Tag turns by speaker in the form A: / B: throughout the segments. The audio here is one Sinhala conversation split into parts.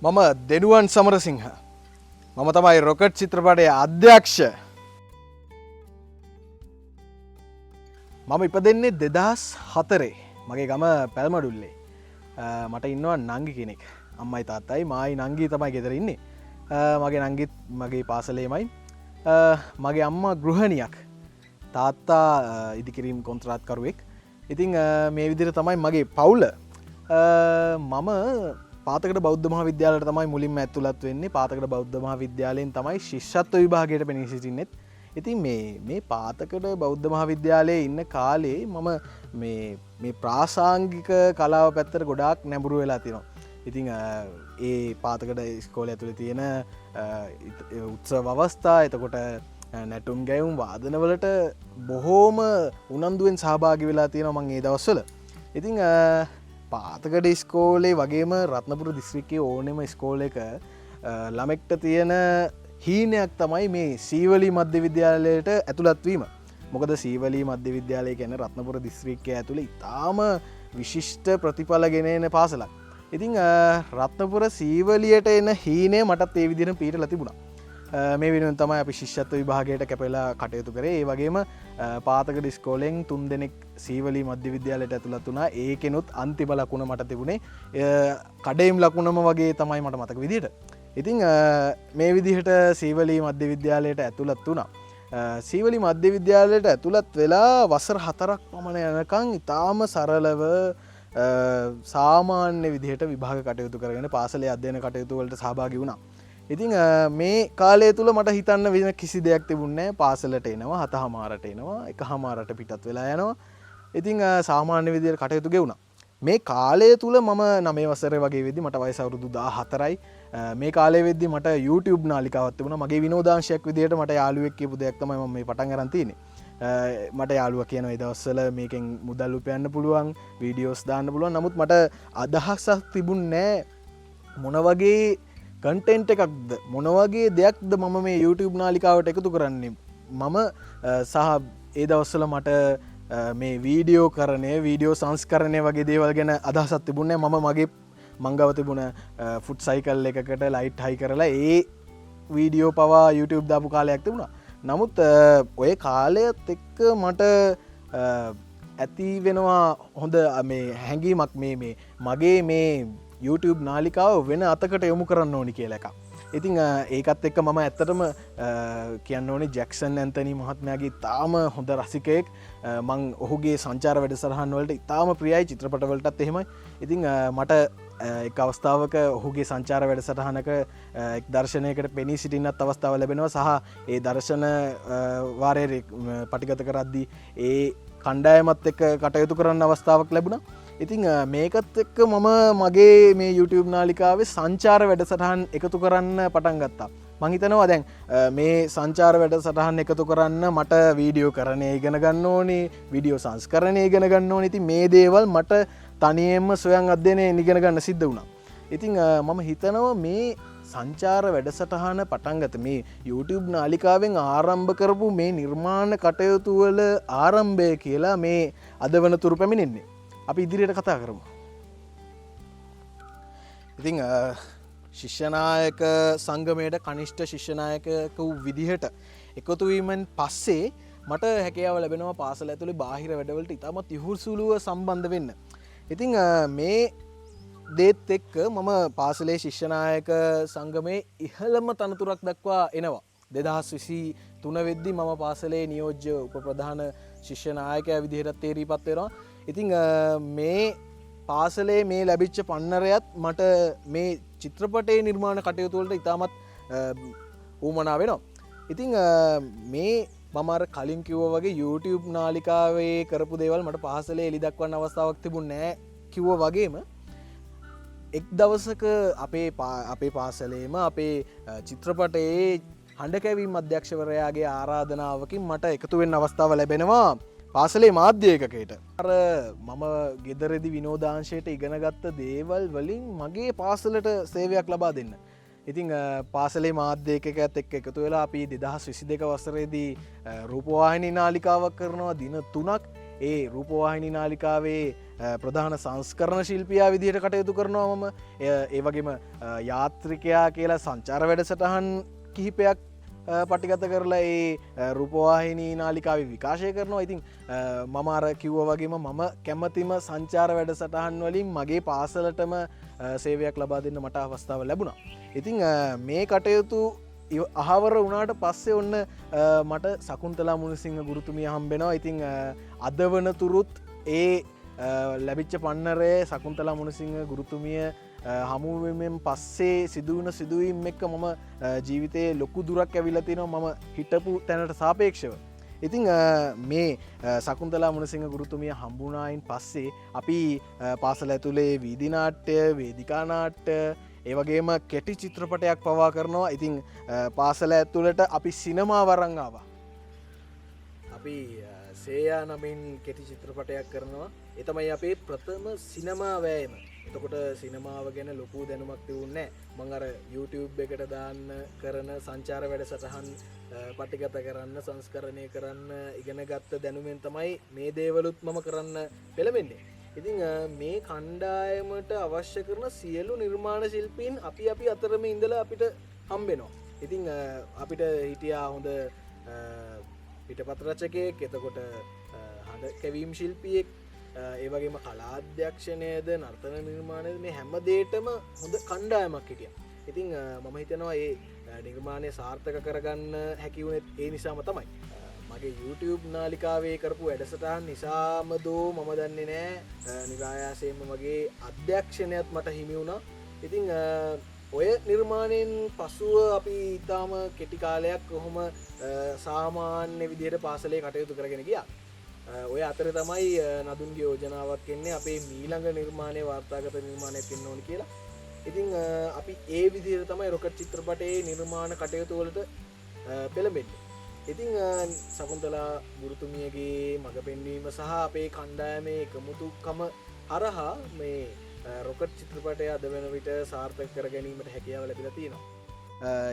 A: මම දෙනුවන් සමරසිංහ. මම තමයි රොකට් චිත්‍රපටයේ අධ්‍යක්ෂ. මම ඉපදෙන්නේ 2004. මගේ ගම පැල්මඩුල්ලේ. මට ඉන්නවා නංගි කෙනෙක්. අම්මයි තාත්තයි මායි නංගි තමයි ගෙදර ඉන්නේ. මගේ නංගිත් මගේ පාසලේමයි. මගේ අම්මා ගෘහණියක්. තාත්තා ඉදිකිරීම් කොන්ත්‍රාත්කරුවෙක්. ඉතින් මේ විදිහට තමයි මගේ පවුල. මම පාතකට බෞද්ධ මහාවිද්‍යාලයට තමයි මුලින්ම ඇතුළත් වෙන්නේ. පාතකට බෞද්ධ මහාවිද්‍යාලයෙන් තමයි ශිෂ්‍යත්ව විභාගයට පෙනී සිටින්නෙත්. ඉතින් මේ පාතකට බෞද්ධ මහාවිද්‍යාලයේ ඉන්න කාලේ මම මේ ප්‍රාසංගික කලාව පැත්තට ගොඩාක් නැඹුරු වෙලා තියෙනවා. ඉතින් ඒ පාතකට ඉස්කෝලේ ඇතුලේ තියෙන උත්සව අවස්ථා, එතකොට නැටුම් ගැයුම් වාදනවලට බොහෝම උනන්දුවෙන් සහභාගී වෙලා තියෙනවා මම ඒ දවස්වල. ඉතින් පාතකඩ ඉස්කෝලේ වගේම රත්නපුර දිස්ත්‍රික්කයේ ඕනෙම ඉස්කෝලේක ළමෙක්ට තියෙන හීනයක් තමයි මේ සීවලී මධ්‍ය විද්‍යාලයට ඇතුළත් වීම. මොකද සීවලී මධ්‍ය විද්‍යාලය කියන්නේ රත්නපුර දිස්ත්‍රික්කයේ ඇතුළේ ඉතාම විශිෂ්ට ප්‍රතිඵල ගෙන එන පාසලක්. ඉතින් රත්නපුර සීවලියට එන හීනය මටත් ඒ විදිහට පිටලා තිබුණා. මේ වෙනුවෙන් තමයි අපි ශිෂ්‍යත්ව විභාගයට කැපෙලා කටයුතු කරේ. ඒ වගේම පාතකඩ ඉස්කෝලෙන් 3 දෙනෙක් සීවලී මධ්‍ය විද්‍යාලයට ඇතුළත් වුණා. ඒකෙනුත් අන්තිම ලකුණ මට තිබුණේ කඩේම් ලකුණම වගේ තමයි මට මතක විදිහට. ඉතින් මේ විදිහට සීවලී මධ්‍ය විද්‍යාලයට ඇතුළත් වුණා. සීවලී මධ්‍ය විද්‍යාලයට ඇතුළත් වෙලා වසර 4ක් පමණ යනකම් ඉතාම සරලව සාමාන්‍ය විදිහට විභාග කටයුතු කරගෙන පාසලේ අධ්‍යයන කටයුතු වලට සහභාගී වුණා. ඉතින් මේ කාලය තුල මට හිතන්න වෙන කිසි දෙයක් තිබුණේ නැහැ. පාසලට එනවා, 7:00ට එනවා, 1:00ට පිටත් වෙලා යනවා. ඉතින් සාමාන්‍ය විදිහට කටයුතු ගෙවුණා. මේ කාලය තුල මම 9 වසරේ වගේ වෙද්දි මට වයස අවුරුදු 14යි. මේ කාලේ වෙද්දි මට YouTube නාලිකාවක් තිබුණා. මගේ විනෝදාංශයක් විදිහට මට යාළුවෙක් කියපු දෙයක් තමයි මම මේ පටන් අරන් තියෙන්නේ. මට යාළුවා කියන ඒ දවස්වල මේකෙන් මුදල් උපයන්න පුළුවන්, වීඩියෝස් දාන්න පුළුවන්. නමුත් මට අදහසක් තිබුණේ නැහැ මොන වගේ කන්ටෙන්ට් එකක්ද, මොන වගේ දෙයක්ද මම මේ YouTube නාලිකාවට එකතු කරන්නේ. මම සහ ඒ දවස්වල මට මේ වීඩියෝ කරණය, වීඩියෝ සංස්කරණය වගේ දේවල් ගැන අදහසක් තිබුණේ නැහැ. මම මගේ මංගව තිබුණ ෆුට් සයිකල් එකකට ලයිට් හයි කරලා ඒ වීඩියෝ පවා YouTube දාපු කාලයක් තිබුණා. නමුත් ඔය කාලයත් එක්ක මට ඇති වෙනවා හොඳ මේ හැඟීමක් මේ මගේ මේ YouTube නාලිකාව වෙන අතකට යොමු කරන්න ඕනි කියලා එකක්. ඉතින් ඒකත් එක්ක මම ඇත්තටම කියන්න ඕනේ ජැක්සන් ඇන්තනි මහත්මයාගේ ඉතාම හොඳ රසිකයෙක්. මං ඔහුගේ සංචාර වැඩසටහන් වලට ඉතාම ප්‍රියයි, චිත්‍රපට වලටත් එහෙමයි. ඉතින් මට එක් අවස්ථාවක ඔහුගේ සංචාර වැඩසටහනක එක් දර්ශනයකට පෙනී සිටින්නත් අවස්ථාව ලැබෙනවා. සහ ඒ දර්ශන වාරයේ පටිගත කරද්දී ඒ කණ්ඩායමත් එක්ක කටයුතු කරන්න අවස්ථාවක් ලැබුණා. ඉතින් මේකත් එක්ක මම මගේ මේ YouTube නාලිකාවේ සංචාර වැඩසටහන් එකතු කරන්න පටන් ගත්තා. මං හිතනවා දැන් මේ සංචාර වැඩසටහන් එකතු කරන්න මට වීඩියෝ කරණය ඉගෙන ගන්න ඕනේ, වීඩියෝ සංස්කරණය ඉගෙන ගන්න ඕනේ. ඉතින් මේ දේවල් මට තනියෙන්ම ස්වයං අධ්‍යයනයෙන් ඉගෙන ගන්න සිද්ධ වුණා. ඉතින් මම හිතනවා මේ සංචාර වැඩසටහන පටන් ගත මේ YouTube නාලිකාවෙන් ආරම්භ කරපු මේ නිර්මාණ කටයුතු වල ආරම්භය කියලා මේ අද වනතුරු පැමිණෙන්නේ. අපි ඉදිරියට කතා කරමු. ඉතින් ශිෂ්‍යනායක සංගමයට කනිෂ්ඨ ශිෂ්‍යනායකක වූ විදිහට එකතු වීමෙන් පස්සේ මට හැකියාව ලැබෙනවා පාසල ඇතුලේ බාහිර වැඩවලට ඉතාමත් යහුසුලුව සම්බන්ධ වෙන්න. ඉතින් මේ දේත් එක්ක මම පාසලේ ශිෂ්‍යනායක සංගමේ ඉහළම තනතුරක් දක්වා එනවා. 2023 වෙද්දි මම පාසලේ නියෝජ්‍ය උපප්‍රධාන ශිෂ්‍යනායකයා විදිහට තේරීපත් වෙනවා. ඉතින් මේ පාසලේ මේ ලැබිච්ච පන්නරයත් මට මේ චිත්‍රපටයේ නිර්මාණ කටයුතු වලට ඉතාමත් උවමනා වෙනවා. ඉතින් මේ මම අර කලින් කිව්වා වගේ YouTube නාලිකාවේ කරපු දේවල් මට පාසලේ එලි දක්වන්න අවස්ථාවක් තිබුණේ නැහැ කිව්වා වගේම එක් දවසක අපේ පාසලේම අපේ චිත්‍රපටයේ හඬ කැවීම් අධ්‍යක්ෂවරයාගේ ආරාධනාවකින් මට එකතු වෙන්න අවස්ථාව ලැබෙනවා පාසලේ මාධ්‍ය ඒකකයට. අර මම ගෙදරදි විනෝදාංශයට ඉගෙනගත්ත දේවල් වලින් මගේ පාසලට සේවයක් ලබා දෙන්න. ඉතින් පාසලේ මාධ්‍ය ඒකකයත් එක්ක එකතු වෙලා අපි 2022 වසරේදී රූපවාහිනී නාලිකාවක් කරනවා දින 3ක්. ඒ රූපවාහිනී නාලිකාවේ ප්‍රධාන සංස්කරණ ශිල්පියා විදිහට කටයුතු කරනවා මම ඒ වගේම යාත්‍රිකයා කියලා සංචාර වැඩසටහන් කිහිපයක් පටිගත කරලා ඒ රූපවාහිනී නාලිකාවේ විකාශය කරනවා. ඉතින් මම අර කිව්ව වගේම මම කැමතිම සංචාර වැඩසටහන් වලින් මගේ පාසලටම සේවයක් ලබා දෙන්න මට අවස්ථාව ලැබුණා. ඉතින් මේ කටයුතු අහවර වුණාට පස්සේ ඔන්න මට සකුන්තලා මුණසිංහ ගුරුතුමිය හම්බෙනවා. ඉතින් අද වනතුරුත් ඒ ලැබිච්ච පන්නරේ සකුන්තලා මුණසිංහ ගුරුතුමිය හමුවෙන් පස්සේ සිදුවන සිදුවීම් එක්ක මම ජීවිතයේ ලොකු දුරක් ඇවිල්ලා තිනවා මම හිටපු තැනට සාපේක්ෂව. ඉතින් මේ සකුන්තලා මුණසිංහ ගුරුතුමිය හම්බුණායින් පස්සේ අපි පාසල ඇතුලේ වීදි නාට්‍ය, වේදිකා නාට්‍ය, ඒ වගේම කෙටි චිත්‍රපටයක් පවා කරනවා. ඉතින් පාසල ඇතුළට අපි සිනමා වරන් ආවා. අපි සේයා නමින් කෙටි චිත්‍රපටයක් කරනවා. ඒ තමයි අපේ ප්‍රථම සිනමා වෑයම. එතකොට සිනමාව ගැන ලොකු දැනුමක් තිබුණේ නැහැ. මම අර YouTube එකට දාන්න කරන සංචාර වැඩසටහන් පටිගත කරන්න, සංස්කරණය කරන්න ඉගෙන ගත්ත දැනුමෙන් තමයි මේ දේවලුත් මම කරන්න පෙළඹෙන්නේ. ඉතින් මේ කණ්ඩායමට අවශ්‍ය කරන සියලු නිර්මාණ ශිල්පීන් අපි අතරම ඉඳලා අපිට හම්බෙනවා. ඉතින් අපිට හිටියා හොඳ පිටපත් රචකයෙක්, එතකොට හඬ කැවීම් ශිල්පියෙක්, ඒ වගේම කලාධ්‍යක්ෂණයද, නර්තන නිර්මාණයද, මේ හැම දෙයකටම හොඳ කණ්ඩායමක් හිටියා. ඉතින් මම හිතනවා මේ නිර්මාණය සාර්ථක කරගන්න හැකි වුණේ ඒ නිසාම තමයි. මගේ YouTube නාලිකාවේ කරපු වැඩසටහන් නිසාම දෝ මම දන්නේ නෑ නිරායාසයෙන්ම මගේ අධ්‍යක්ෂණයත් මට හිමි වුණා. ඉතින් ඔය නිර්මාණයෙන් පසුව අපි ඉතාම කෙටි කාලයක් කොහොම සාමාන්‍ය විදිහට පාසලේ කටයුතු කරගෙන ගියා. ඔය අතර තමයි නදුන්ගේ යෝජනාවක් එන්නේ අපේ මීළඟ නිර්මාණය වාර්තාගත නිර්මාණයක් වෙන්න ඕනි කියලා. ඉතින් අපි ඒ විදිහට තමයි රොකට් චිත්‍රපටයේ නිර්මාණ කටයුතු වලට පෙළඹෙන්නේ. ඉතින් සකුන්තලා ගුරුතුමියගේ මඟ පෙන්වීම සහ අපේ කණ්ඩායමේ එකමුතුකම හරහා මේ රොකට් චිත්‍රපටය අද වෙන විට සාර්ථක කර ගැනීමට හැකියාව ලැබිලා තියෙනවා.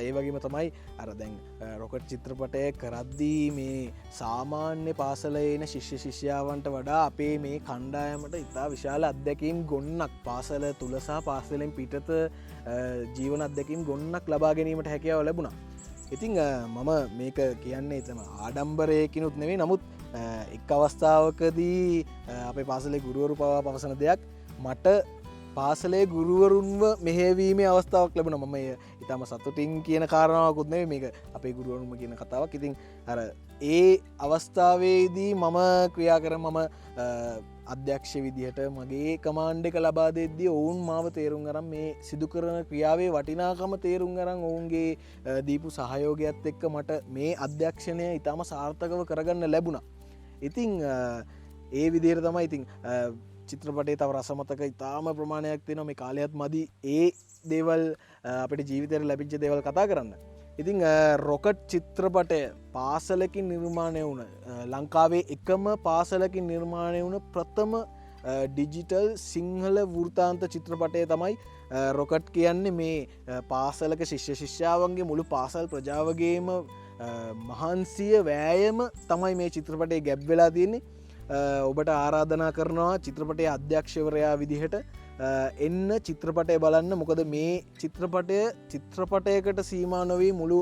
A: ඒ වගේම තමයි අර දැන් රොකට් චිත්‍රපටය කරද්දී මේ සාමාන්‍ය පාසලේ එන ශිෂ්‍ය ශිෂ්‍යාවන්ට වඩා අපේ මේ කණ්ඩායමට ඉතා විශාල අත්දැකීම් ගොන්නක් පාසල තුල සහ පාසලෙන් පිටත ජීවන අත්දැකීම් ගොන්නක් ලබා ගැනීමට හැකියාව ලැබුණා. ඉතිං මම මේක කියන්නේ එතම ආඩම්බරයකිනුත් නෙවෙයි. නමුත් එක් අවස්ථාවකදී අපේ පාසලේ ගුරුවරු පවා පවසන දෙයක්, මට පාසලේ ගුරුවරුන්ව මෙහෙවීමේ අවස්ථාවක් ලැබුණ. මම ඉතාම සතුටින් කියන කාරණාවකුත් නෙවෙයි, මේක අපේ ගුරුවරුන්ම කියන කතාවක්. ඉතින් අර ඒ අවස්ථාවේදී මම ක්‍රියා කර මම අධ්‍යක්ෂ විදිහට මගේ කමාන්ඩ් එක ලබා දෙද්දී ඔවුන් මාව තේරුම් අරන් මේ සිදු කරන ක්‍රියාවේ වටිනාකම තේරුම් අරන් ඔවුන්ගේ දීපු සහයෝගයත් එක්ක මට මේ අධ්‍යක්ෂණය ඉතාම සාර්ථකව කරගන්න ලැබුණා. ඉතින් ඒ විදිහට තමයි ඉතින් චිත්‍රපටයේ තව රසමතක ඉතාම ප්‍රමාණයක් තියෙනවා. මේ කාලයත් මදි ඒ දේවල් අපිට ජීවිතේට ලැබිච්ච දේවල් කතා කරන්න. ඉතින් රොකට් චිත්‍රපටය පාසලකින් නිර්මාණය වුණ, ලංකාවේ එකම පාසලකින් නිර්මාණය වුණ ප්‍රථම ඩිජිටල් සිංහල වෘතාන්ත චිත්‍රපටය තමයි රොකට් කියන්නේ. මේ පාසලක ශිෂ්‍ය ශිෂ්‍යාවන්ගේ මුළු පාසල් ප්‍රජාවගේම මහන්සිය වෑයම තමයි මේ චිත්‍රපටයේ ගැබ් වෙලා තියෙන්නේ. ඔබට ආරාධනා කරනවා චිත්‍රපටයේ අධ්‍යක්ෂවරයා විදිහට එන්න චිත්‍රපටය බලන්න. මොකද මේ චිත්‍රපටයකට සීමා නොවී මුළු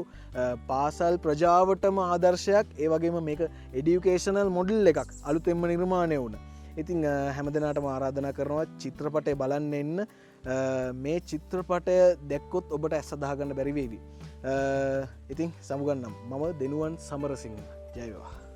A: පාසල් ප්‍රජාවටම ආදර්ශයක්. ඒ වගේම මේක එඩියුකේෂනල් මොඩල් එකක් අලුතෙන්ම නිර්මාණය වුණ. ඉතින් හැමදෙනාටම ආරාධනා කරනවා චිත්‍රපටය බලන්න එන්න. මේ චිත්‍රපටය දැක්කොත් ඔබට ඇස් අදාගන්න බැරි වේවි. ඉතින් සමුගන්නම්. මම දෙනුවන් සමරසිංහ. ජය වේවා.